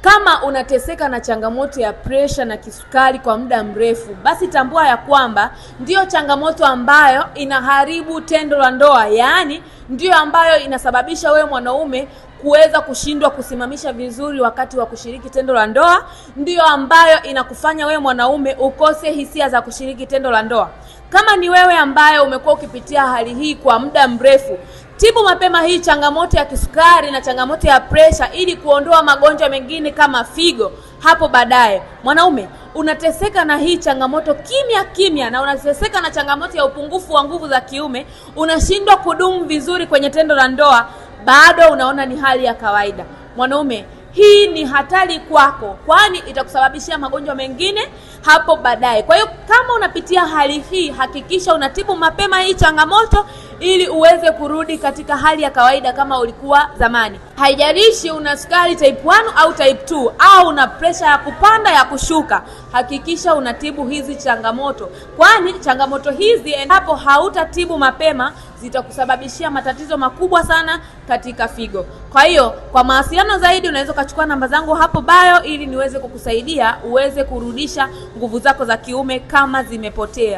Kama unateseka na changamoto ya presha na kisukari kwa muda mrefu, basi tambua ya kwamba ndiyo changamoto ambayo inaharibu tendo la ndoa, yaani ndiyo ambayo inasababisha wewe mwanaume kuweza kushindwa kusimamisha vizuri wakati wa kushiriki tendo la ndoa, ndiyo ambayo inakufanya wewe mwanaume ukose hisia za kushiriki tendo la ndoa. Kama ni wewe ambaye umekuwa ukipitia hali hii kwa muda mrefu, tibu mapema hii changamoto ya kisukari na changamoto ya presha ili kuondoa magonjwa mengine kama figo hapo baadaye. Mwanaume, unateseka na hii changamoto kimya na unateseka na changamoto ya upungufu wa nguvu za kiume, unashindwa kudumu vizuri kwenye tendo la ndoa, bado unaona ni hali ya kawaida. Mwanaume, hii ni hatari kwako, kwani itakusababishia magonjwa mengine hapo baadaye. Kwa hiyo kama unapitia hali hii, hakikisha unatibu mapema hii changamoto ili uweze kurudi katika hali ya kawaida kama ulikuwa zamani. Haijalishi una sukari type 1 au type 2 au una pressure ya kupanda ya kushuka, hakikisha unatibu hizi changamoto, kwani changamoto hizi endapo hautatibu mapema zitakusababishia matatizo makubwa sana katika figo. Kwa hiyo kwa mawasiliano zaidi unaweza kuchukua namba zangu hapo bio ili niweze kukusaidia uweze kurudisha nguvu zako za kiume kama zimepotea.